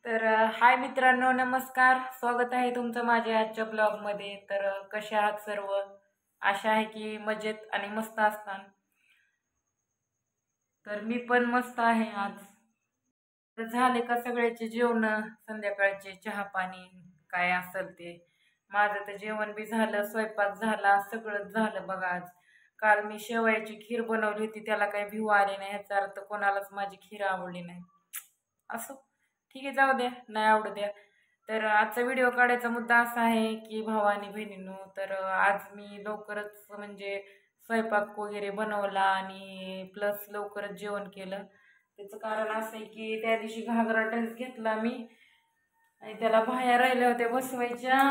तर हाय मित्रांनो, नमस्कार. स्वागत आहे तुमचं माझ्या आजच्या ब्लॉगमध्ये. तर कसे आहात सर्व? आशा आहे की मजेत आणि मस्त असताल. तर मी पण मस्त आहे आज. तर झाले का सगळ्याचे जेवण? संध्याकाळचे चहा पाणी काय असेल ते. माझं तर जेवण बी झालं, स्वयंपाक झाला, सगळंच झालं बघा आज. काल मी शेवयाची खीर बनवली होती, त्याला काही भिव आले नाही, ह्याचा अर्थ कोणालाच माझी खीर आवडली नाही. असो, ठीक आहे, जाऊ द्या, नाही आवडू द्या. तर आजचा व्हिडिओ काढायचा मुद्दा असा आहे की भावा आणि बहिणींनो, तर आज मी लवकरच म्हणजे स्वयंपाक वगैरे बनवला आणि प्लस लवकरच जेवण केलं. त्याचं कारण असं आहे की त्या दिवशी घागरा ड्रेस घेतला मी आणि त्याला बाह्या राहिल्या होत्या बसवायच्या,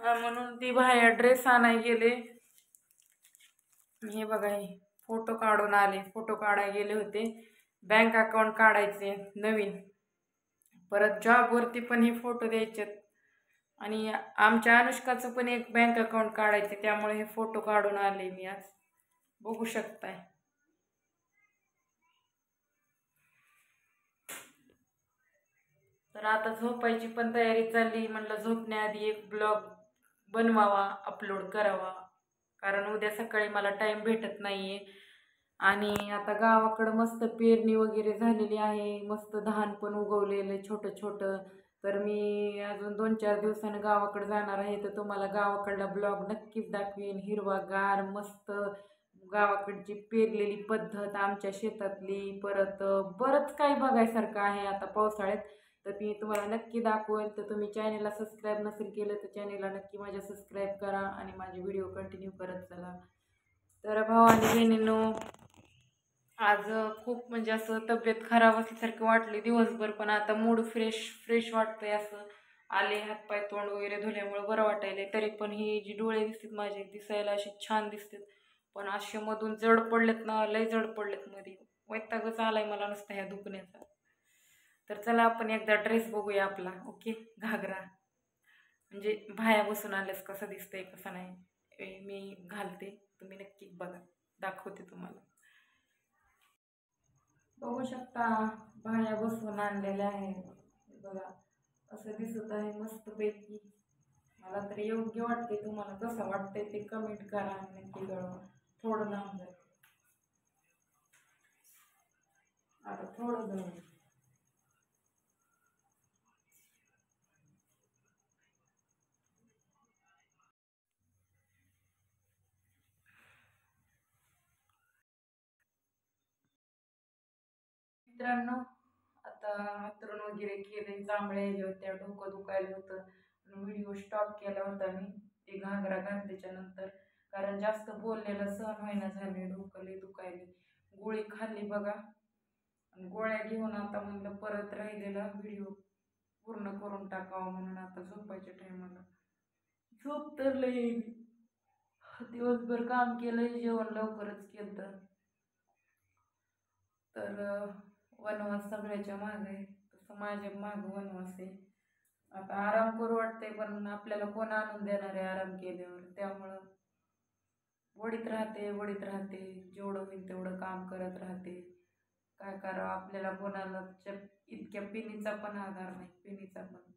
म्हणून ती बाह्या ड्रेस आणायला गेले. हे बघा, हे फोटो काढून आले, फोटो काढायला गेले होते. बँक अकाउंट काढायचे नवीन, परत जॉबवरती पण हे फोटो द्यायचे आणि आमच्या अनुष्काचं पण एक बँक अकाउंट काढायचे, त्यामुळे हे फोटो काढून आले मी आज. बघू शकताय. तर आता झोपायची पण तयारी चालली. म्हणलं झोपण्याआधी एक ब्लॉग बनवावा, अपलोड करावा, कारण उद्या सकाळी मला टाईम भेटत नाहीये. आणि आता गावाकडं मस्त पेरणी वगैरे झालेली आहे, मस्त धान पण उगवलेलं छोटं छोटं. तर मी अजून 2-4 दिवसानं गावाकडे जाणार आहे, तर तुम्हाला गावाकडला ब्लॉग नक्कीच दाखवेन. हिरवागार मस्त गावाकडची पेरलेली पद्धत आमच्या शेतातली, परत बरंच काही बघायसारखं आहे आता पावसाळ्यात. तर मी तुम्हाला नक्की दाखवेल. तर तुम्ही चॅनेलला सबस्क्राईब नसेल केलं तर चॅनेलला नक्की माझ्या सबस्क्राईब करा आणि माझे व्हिडिओ कंटिन्यू करत चला. तर भाऊ आणि बहिणींनो, आज खूप म्हणजे असं तब्येत खराब असल्यासारखं वाटली दिवसभर, पण आता मूड फ्रेश फ्रेश वाटतंय. असं आले हातपाय तोंड वगैरे धुल्यामुळे बरं वाटायले. तरी पण ही जी डोळे दिसतात माझे, दिसायला अशी छान दिसतात, पण असे मधून जड पडलेत ना, लय जड पडलेत मध्ये. वैतागच आलाय मला नुसतं ह्या दुखण्याचा. तर चला आपण एकदा ड्रेस बघूया आपला. ओके, घागरा म्हणजे बाह्या बसून आल्यास कसं दिसतंय कसं नाही, मी घालते, तुम्ही नक्की बघा, दाखवते तुम्हाला. बघू शकता, बाह्या बसवून आणलेल्या आहे बघा, असं दिसत आहे मस्त पैकी. मला तर योग्य वाटते, तुम्हाला कसं वाटतंय ते कमेंट करा नक्की कळवा. थोडं लांब जा, आता थोडं जवळ. मित्रांनो, आता अंथरूण वगैरे केले, जांभळे होत्या, डोकं दुखायला होतं, व्हिडिओ स्टॉप केला होता मी ते घागरा घातल्याच्या नंतर, कारण जास्त बोललेलं सहन व्हायना झाले, डोकं लय दुखायले. गोळी खाल्ली बघा, आणि गोळ्या घेऊन आता म्हणलं परत राहिलेला व्हिडिओ पूर्ण करून टाकावं, म्हणून आता झोपायच्या टायमाला झोप तर लय येईल. दिवसभर काम केलं, जेवण लवकरच केलं. तर वनवास सगळ्याच्या मागे आहे, तसं माझ्या मागं वनवास आहे. आता आराम करू वाटते, पण आपल्याला कोण आणून देणार आहे आराम केल्यावर? त्यामुळं वडीत राहते वडीत राहते, जेवढं होईल तेवढं काम करत राहते. काय करावं, आपल्याला कोणाला इतक्या पिनीचा पण आधार नाही, पिनीचा पण.